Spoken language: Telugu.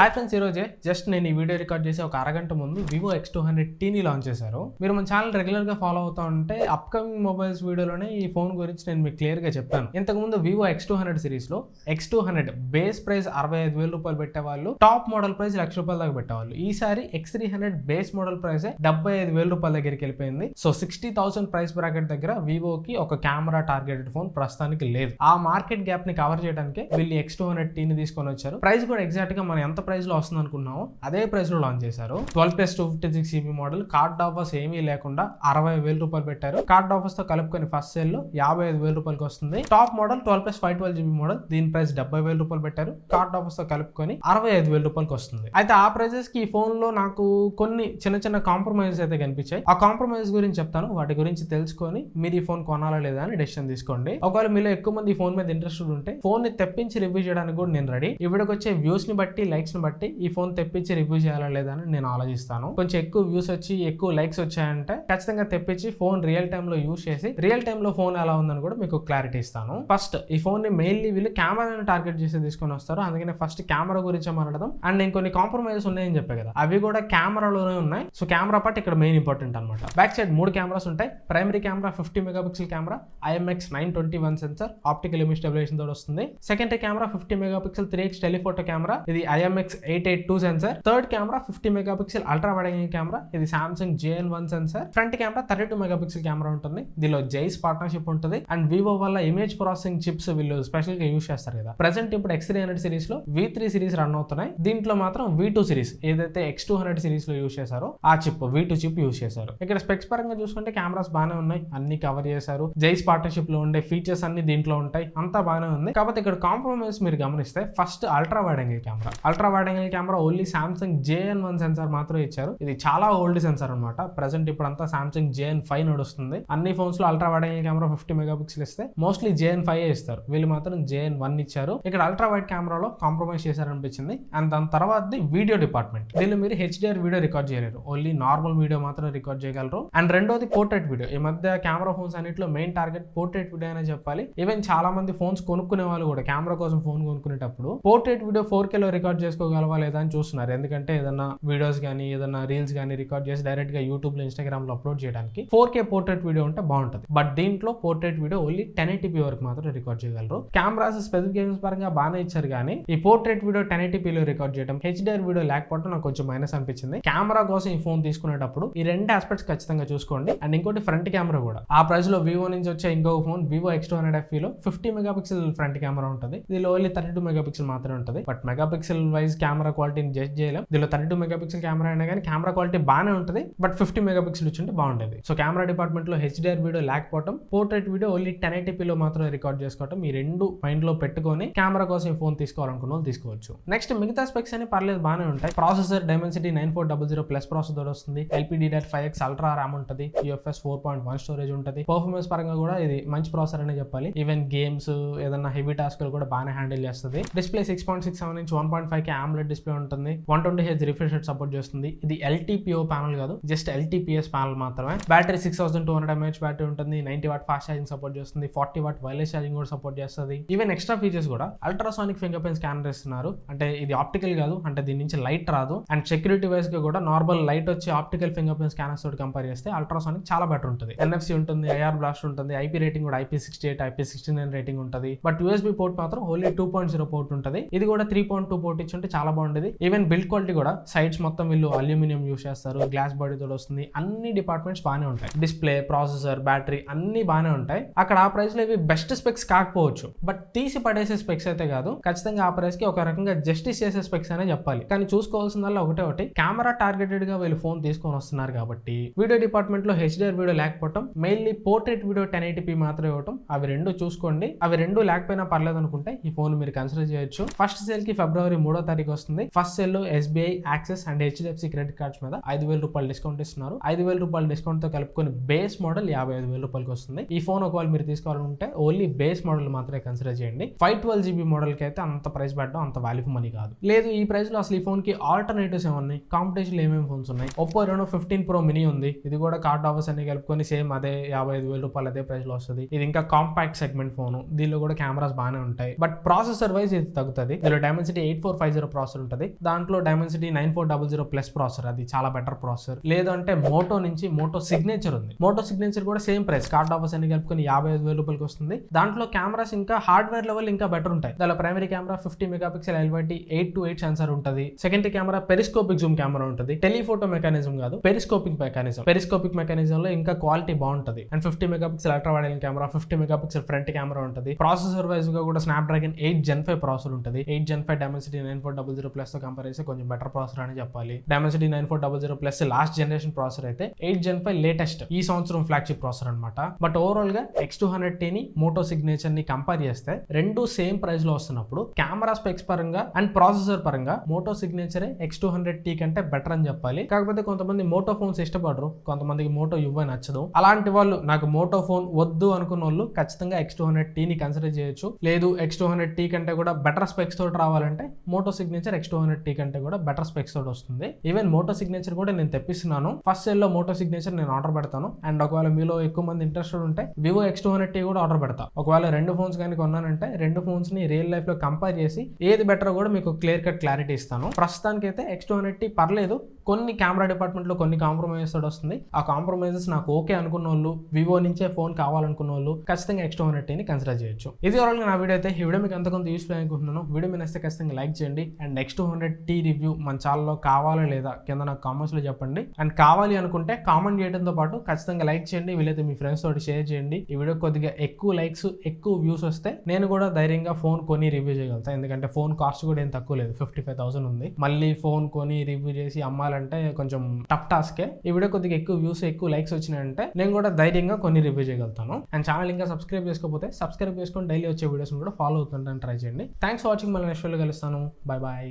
హాయ్ ఫ్రెండ్స్, ఈ రోజే జస్ట్ నేను ఈ వీడియో రికార్డ్ చేసి ఒక అరగంట ముందు వివో X200Tని లాంచ్ చేశారు. మీరు మన ఛానల్ రెగ్యులర్ గా ఫాలో అవుతా ఉంటే అప్కమింగ్ మొబైల్స్ వీడియోలోనే ఈ ఫోన్ గురించి నేను మీకు క్లియర్ గా చెప్పాను. ఇంతకుముందు వివో X200 సిరీస్ లో X200 బేస్ ప్రైస్ 65,000 రూపాయలు పెట్టేవాళ్ళు, టాప్ మోడల్ ప్రైస్ ₹1,00,000 దాకా పెట్టేవాళ్ళు. ఈసారి X300 బేస్ మోడల్ ప్రైస్ 75,000 రూపాయల దగ్గరికి వెళ్ళిపోయింది. సో 60,000 ప్రైస్ బ్రాకెట్ దగ్గర వివోకి ఒక కెమెరా టార్గెటెడ్ ఫోన్ ప్రస్తుతానికి లేదు. ఆ మార్కెట్ గ్యాప్ ని కవర్ చేయడానికి వీళ్ళు X200Tని తీసుకొని వచ్చారు. ప్రైస్ కూడా ఎగ్జాక్ట్ గా మనం ఎంత ప్రైస్ లో వస్తుంది అనుకున్నాము అదే ప్రైస్ లో లాంచ్ చేశారు. 12+256GB మోడల్, కార్డ్ ఆఫర్స్ ఏమీ లేకుండా 60,000 రూపాయలు పెట్టారు. కార్డ్ ఆఫర్స్ తో కలుపుకొని ఫస్ట్ సేల్ లో 55,000 రూపాయలకి వస్తుంది. టాప్ మోడల్ 12+512GB మోడల్, దీని ప్రైస్ 70,000 రూపాయలు పెట్టారు. కార్డ్ ఆఫర్స్ తో కలుపుకొని 65,000 రూపాయలకి వస్తుంది. అయితే ఆ ప్రైజెస్ కి ఈ ఫోన్ లో నాకు కొన్ని చిన్న చిన్న కాంప్రమైజెస్ అయితే కనిపించాయి. ఆ కాంప్రమైజ్ గురించి చెప్తాను. వాటి గురించి తెలుసుకొని మీరు ఈ ఫోన్ కొనాలా లేదా అని డెసిషన్ తీసుకోండి. ఒకవేళ మీలో ఎక్కువ మంది ఈ ఫోన్ మీద ఇంట్రెస్టెడ్ ఉంటే ఫోన్ ని తెప్పించి రివ్యూ చేయడానికి కూడా నేను రెడీ. ఈ వీడియోకి వచ్చే వ్యూస్ ని బట్టి, లైక్స్ ని బట్టి ఈ ఫోన్ తెప్పించి రివ్యూ చేయాలా లేదా అని నేను ఆలోచిస్తాను. కొంచెం ఎక్కువ వ్యూస్ వచ్చి ఎక్కువ లైక్స్ వచ్చాయంటే ఖచ్చితంగా తెప్పించి ఫోన్ రియల్ టైమ్ లో యూస్ చేసి రియల్ టైమ్ లో ఫోన్ ఎలా ఉందని కూడా మీకు క్లారిటీ ఇస్తాను. ఫస్ట్ ఈ ఫోన్ ని మెయిన్లీ వీళ్ళు కెమెరాని టార్గెట్ చేసి తీసుకొని వస్తారు. అందుకనే ఫస్ట్ కెమెరా గురించి మాట్లాడదాం. అండ్ ఇంకొన్ని కాంప్రమైజెస్ ఉన్నాయని చెప్పే కదా, అవి కూడా కెమెరాలోనే ఉన్నాయి. సో కెమెరా పార్ట్ ఇక్కడ మెయిన్ ఇంపార్టెంట్ అనమాట. బ్యాక్ సైడ్ 3 కెమెరాస్ ఉంటాయి. Primary camera 50 megapixel camera, IMX921 sensor, optical image stabilization తోటి వస్తుంది. Secondary camera 50 megapixel 3x telephoto camera, ఇది IMX882 sensor. Third camera 50 megapixel ultra wide angle camera, ఇది Samsung JN1 sensor. Front camera 32 megapixel camera ఉంటుంది. దీనిలో జైస్ పార్ట్నర్షిప్ ఉంటుంది. అండ్ వివో వల్ల ఇమేజ్ ప్రాసెసింగ్ చిప్స్ వీళ్ళు స్పెషల్ గా యూస్ చేస్తారు కదా. ప్రెసెంట్ ఇప్పుడు X300 సిరీస్ లో V3 సిరీస్ రన్ అవుతున్నాయి. దీంట్లో మాత్రం V2 సిరీస్ ఏదైతే X200 సిరీస్ లో యూస్ చేశారో ఆ చిప్ V2 చిప్ యూస్ చేశారు. ఇక్కడ స్పెక్స్ పరంగా చూసుకుంటే కెమెరాస్ బాగానే ఉన్నాయి, అన్ని కవర్ చేశారు. జైస్ పార్ట్నర్షిప్ లో ఉండే ఫీచర్స్ అన్ని దీంట్లో ఉంటాయి, అంతా బాగానే ఉంది. కాకపోతే ఇక్కడ కాంప్రమైజ్ మీరు గమనిస్తే first ultra wide angle camera. Ultra wide angle camera only Samsung JN1 sensor మాత్రమే ఇచ్చారు. ఇది చాలా ఓల్డ్ సెన్సార్ అనమాట. ప్రెసెంట్ ఇప్పుడు అంతా Samsung JN5 నడుస్తుంది. అన్ని ఫోన్స్ లో ultra wide angle camera 50 megapixel ఇస్తే మోస్ట్లీ JN5 ఇస్తారు. వీళ్ళు మాత్రం JN1 ఇచ్చారు. ఇక్కడ అల్ట్రా వైడ్ కెమెరాలో కాంప్రమైజ్ చేశారనిపించింది. అండ్ దాని తర్వాత వీడియో డిపార్ట్మెంట్, దీనిలో మీరు HDR వీడియో రికార్డ్ చేయలేరు, ఓన్లీ నార్మల్ వీడియో మాత్రం రికార్డ్ చేయగలరు. అండ్ రెండోది పోర్ట్రేట్ వీడియో. ఈ మధ్య కెమెరా ఫోన్స్ అన్నింటిలో మెయిన్ టార్గెట్ పోర్ట్రేట్ వీడియో అనే చెప్పాలి. ఈవెన్ చాలా మంది ఫోన్స్ కొనుక్కునే వాళ్ళు కూడా కెమెరా కోసం ఫోన్ కొనుక్కునేటప్పుడు పోర్ట్రేట్ వీడియో 4K లో రికార్డ్ చేసుకోగలవా లేదా అని చూస్తున్నారు. ఎందుకంటే ఏదన్నా వీడియోస్ కానీ ఏదైనా రీల్స్ కానీ రికార్డ్ చేసి డైరెక్ట్ గా యూట్యూబ్ లో, ఇన్స్టాగ్రామ్ లో అప్లోడ్ చేయడానికి 4K పోర్ట్రేట్ వీడియో ఉంటే బాగుంటుంది. బట్ దీంట్లో పోర్ట్రేట్ వీడియో ఓన్లీ 1080p వరకు మాత్రం రికార్డ్ చేయగలరు. కెమెరాస్ స్పెసిఫికేషన్స్ పరంగా బాగానే ఇచ్చారు, కానీ ఈ పోర్ట్రేట్ వీడియో 1080p లో రికార్డ్ చేయడం, HDR వీడియో లేకపోవడం నాకు కొంచెం మైనస్ అనిపించింది. కెమెరా కోసం ఈ ఫోన్ తీసుకునేటప్పుడు ఈ రెండు ఆస్పెక్ట్స్ ఖచ్చితంగా చూసుకోండి. అండ్ ఇంకోటి ఫ్రంట్ కెమెరా కూడా. ఆ ప్రైస్ లో వివో నుంచి వచ్చే ఇంకొక ఫోన్ వివో X200FE లో 50 మెగాపిక్సెల్ ఫ్రంట్ కెమెరా ఉంటుంది. దీనిలో ఓన్లీ 32 మెగాపిక్సెల్ మాత్రమే ఉంటుంది. బట్ మెగాపిక్సెల్ వైజ్ కెమెరా క్వాలిటీని జడ్జ్ చేయలేం. దీనిలో 32 మెగాపిక్సెల్ కెమెరా అయినా కానీ కెమెరా క్వాలిటీ బాగానే ఉంటుంది. బట్ 50 మెగాపిక్సెల్ ఇచ్చి ఉంటే బాగుండేది. సో కెమెరా డిపార్ట్మెంట్ లో HDR వీడియో లేకపోవడం, పోర్ట్రేట్ వీడియో ఓన్లీ 1080p లో మాత్రం రికార్డ్ చేసుకోవడం, ఈ రెండు మైండ్ లో పెట్టుకొని కెమెరా కోసం ఈ ఫోన్ తీసుకోవాలనుకున్న వాళ్ళు తీసుకోవచ్చు. నెక్స్ట్ మిగతా స్పెక్స్ అని పర్లేదు, బాగానే ఉంటాయి. ప్రాసెసర్ Dimensity 9400 ప్లస్ ప్రాసెసర్ వస్తుంది. LPDDR5X అల్ట్రా ర్యామ్ ఉంటుంది. UFS 4.1 స్టోరేజ్ ఉంటుంది. పర్ఫార్మెన్స్ పరంగా కూడా ఇది మంచి ప్రాసెసర్ అనే చెప్పాలి. ఈవెన్ గేమ్స్, ఏదైనా హెవీ టాస్క్ కూడా బాగానే హ్యాండిల్ చేస్తుంది. Display 6.67 inch 1.5K AMOLED display ఉంటుంది. 120Hz రిఫ్రెష్ రేట్ సపోర్ట్ చేస్తుంది. ఇది LTPO ప్యానల్ కాదు, జస్ట్ LTPS ప్యానల్ మాత్రమే. బ్యాటరీ 6200 mAh బ్యాటరీ ఉంటుంది. 90W ఫాస్ట్ ఛార్జింగ్ సపోర్ట్ చేస్తుంది. 40W వైర్లెస్ ఛార్జింగ్ కూడా సపోర్ట్ చేస్తుంది. ఈవెన్ ఎక్స్ట్రా ఫీచర్స్ కూడా అల్ట్రాసానిక్ ఫింగర్ ప్రింట్ స్కానర్ ఇస్తున్నారు. అంటే ఇది ఆప్టికల్ కాదు, అంటే దీని నుంచి లైట్ రాదు. అండ్ సెక్యూరిటీ వైజ్ గా కూడా నార్మల్ లైట్ వచ్చి ఆప్టికల్ ఫింగర్ ప్రింట్ స్కానర్స్ తోటి కంపేర్ చేస్తే అల్ట్రాసానిక్ చాలా బెటర్ ఉంటుంది. NFC ఉంటుంది, IR బ్లాస్ట్ ఉంటుంది, IP రేటింగ్ కూడా IP68, IP69 రేటింగ్ ఉంటుంది. బట్ USB పోర్ట్ మాత్రం ఓన్లీ 2.0 పోర్ట్ ఉంటుంది. ఇది కూడా 3.2 పోర్ట్ ఇచ్చి ఉంటే చాలా బాగుండేది. ఈవెన్ బిల్డ్ క్వాలిటీ కూడా సైడ్స్ మొత్తం వీళ్ళు అల్యూమినియం యూస్ చేస్తారు. గ్లాస్ బాడీ తోటి వస్తుంది. అన్ని డిపార్ట్మెంట్స్ బాగానే ఉంటాయి. డిస్ప్లే, ప్రాసెసర్, బ్యాటరీ అన్ని బాగానే ఉంటాయి. అక్కడ ఆ ప్రైస్ లో ఇవి బెస్ట్ స్పెక్స్ కాకపోవచ్చు, బట్ తీసి పడేసే స్పెక్స్ అయితే కాదు. ఖచ్చితంగా ఆ ప్రైస్ కి ఒక రకంగా జస్టిస్ చేసే స్పెక్స్ అనే చెప్పాలి. కానీ చూసుకోవాల్సిందల్లా ఒకటి కెమెరా టార్గెటెడ్ గా వీళ్ళు ఫోన్ తీసుకొని వస్తున్నారు కాబట్టి వీడియో డిపార్ట్మెంట్ లో HDR వీడియో లేకపోవడం, మెయిన్లీ పోర్ట్రేట్ వీడియో 1080p మాత్రం ఇవ్వటం, అవి రెండు చూసుకోండి. అవి రెండు లేకపోయినా పర్లేదు అనుకుంటే ఈ ఫోన్ మీరు కన్సిడర్ చేయొచ్చు. ఫస్ట్ సేల్ కి February 3వ తారీఖు వస్తుంది. ఫస్ట్ సేల్ లో SBI, axis and HDFC credit cards మీద 5,000 రూపాయలు డిస్కౌంట్ ఇస్తున్నారు. 5,000 రూపాయలు డిస్కౌంట్ తో కలుపుకొని బేస్ మోడల్ 55,000 రూపాయలకి వస్తుంది. ఈ ఫోన్ ఒకవేళ మీరు తీసుకోవాలంటే ఓన్లీ బేస్ మోడల్ మాత్రమే కన్సిడర్ చేయండి. 512GB మోడల్ కి అయితే అంత ప్రైస్ పెట్టడం అంత వాల్యూ ఫర్ మనీ కాదు. లేదు, ఈ ప్రైస్ లో అసలు ఈ ఫోన్ కి ఆల్టర్నేటివ్స్ ఏమన్నాయి, కాంపిటీషన్ ఏమేమి ఫోన్స్ ఉన్నాయి. Oppo Reno 15 Pro mini ఉంది. ఇది కూడా కార్డ్ ఆఫర్స్ అన్ని కలుపుకొని సేమ్ అదే 55,000 రూపాయలు అదే ప్రైస్ లో వస్తుంది. ఇది ఇంకా కాంపాక్ట్ సెగ్మెంట్ ఫోన్. దీనిలో కూడా కెమెరాస్ బాగానే ఉంటాయి. బట్ ప్రాసెసర్ వైజ్ ఇది తగ్గుతుంది. దీనిలో Dimensity 8450 9400 ప్రాసెసర్ ఉంటుంది. దాంట్లో డైమెన్సిటీ 9400 ప్లస్ ప్రాసెసర్, అది చాలా బెటర్ ప్రాసెసర్. లేదంటే మోటో నుంచి మోటో సిగ్నేచర్ ఉంది. మోటో సిగ్నేచర్ కూడా సేమ్ ప్రైస్, కార్డ్ ఆఫర్స్ అన్ని కలుపుకొని 55,000 రూపాయలకి వస్తుంది. దాంట్లో కెమెరాస్ ఇంకా హార్డ్వేర్ లెవెల్ ఇంకా బెటర్ ఉంటాయి. దాని primary camera 50 megapixel LYT 8:8 sensor ఉంటుంది. Secondary camera periscopic zoom camera ఉంటుంది. టెలిఫోటో మెకానిజం కాదు, పెరిస్కోపిక్ మెకానిజం లో ఇంకా క్వాలిటీ బాగుంటుంది. And 50 megapixel ultra wide angle camera, 50 megapixel front camera ఉంటుంది. ప్రాసెసర్ వైజ్ గా కూడా స్నాప్డ్రాగన్ 8 Gen 5 ప్రాసెసర్ ఉంటుంది. 8 Gen 5 డైమెన్సిటీ 9400 ప్లస్ తో కంపేర్ చేస్తే కొంచెం బెటర్ ప్రాసెసర్ అని చెప్పాలి. Dimensity 9400 plus last generation processor అయితే 8 Gen 5 లేటెస్ట్ ఈ సంవత్సరం ఫ్లాగ్షిప్ ప్రాసెసర్ అనమాట. బట్ ఓవరాల్ గా X200T ని మోటో సిగ్నేచర్ ని కంపేర్ చేస్తే రెండు సేమ్ ప్రైస్ లో వస్తున్నప్పుడు కెమెరా స్పెక్స్ పరంగా అండ్ ప్రాసెసర్ పరంగా మోటో సిగ్నేచర్ X200T కంటే బెటర్ అని చెప్పాలి. కాకపోతే కొంతమంది మోటో ఫోన్స్ ఇష్టపడరు, కొంతమందికి మోటో యువ్ నచ్చదు. అలాంటి వాళ్ళు, నాకు మోటో ఫోన్ వద్దు అనుకున్న వాళ్ళు ఖచ్చితంగా X200T ని కన్సిడర్ చేయొచ్చు. లేదు X200T కంటే కూడా బెటర్ స్పెక్స్ తోటి రావాలంటే మోటో సిగ్నేచర్ X200T కంటే కూడా బెటర్ స్పెక్స్ తోటి వస్తుంది. ఈవెన్ మోటో సిగ్నేచర్ కూడా నేను తెప్పిస్తున్నాను. ఫస్ట్ సేల్ లో మోటో సిగ్నేచర్ నేను ఆర్డర్ పెడతాను. అండ్ ఒకవేళ మీలో ఎక్కువ మంది ఇంట్రెస్టెడ్ ఉంటే వివో X200T కూడా ఆర్డర్ పెడతా. ఒకవేళ రెండు ఫోన్స్ కానీ కొన్నానంటే రెండు ఫోన్స్ ని రియల్ లైఫ్ లో కంపేర్ చేసి ఏది బెటర్ కూడా మీకు క్లియర్ కట్ క్లారిటీ ఇస్తాను. ప్రస్తుతానికి అయితే X200T పర్లేదు, కొన్ని కెమెరా డిపార్ట్మెంట్ లో కొన్ని కాంప్రమైజెస్ తోటి వస్తుంది. ఆ కాంప్రమైజెస్ నాకు ఓకే అనుకున్న వాళ్ళు, వివో నుంచే ఫోన్ కావాలనుకున్న వాళ్ళు ఖచ్చితంగా X200T ని కన్సిడర్ చేయొచ్చు. ఇది ఓవరాల్ గా నా వీడియో అయితే. ఈ వీడియో మీకు ఎంతకొంత యూస్ఫుల్ అనుకుంటున్నాను. వీడియో మీ నచ్చితే ఖచ్చితంగా లైక్ చేయండి. అండ్ X200T రివ్యూ మన ఛానల్లో కావాలా లేదా కింద నాకు కామెంట్స్ లో చెప్పండి. అండ్ కావాలి అనుకుంటే కామెంట్ చేయడంతో పాటు ఖచ్చితంగా లైక్ చేయండి. వీలైతే మీ ఫ్రెండ్స్ తోటి షేర్ చేయండి. ఈ వీడియో కొద్దిగా ఎక్కువ లైక్స్, ఎక్కువ వ్యూస్ వస్తే నేను కూడా ధైర్యంగా ఫోన్ కొని రివ్యూ చేయగలుగుతాను. ఎందుకంటే ఫోన్ కాస్ట్ కూడా ఏం తక్కువ లేదు, 55,000 ఉంది. మళ్ళీ ఫోన్ కొని రివ్యూ చేసి అమ్మాలంటే కొంచెం టఫ్ టాస్కే. ఈ వీడియో కొద్దిగా ఎక్కువ వ్యూస్, ఎక్కువ లైక్స్ వచ్చినాయంటే నేను కూడా ధైర్యంగా కొన్ని రివ్యూ చేయగలుగుతాను. అండ్ ఛానల్ ఇంకా సబ్స్క్రైబ్ చేసుకోకపోతే సబ్స్క్రైబ్ చేసుకొని డైలీ వచ్చే వీడియోస్ కూడా ఫాలో అవుతుంటాను, ట్రై చేయండి. Thanks for watching. మళ్ళీ నెక్స్ట్ వీడియోలో కలుస్తాను. Bye bye.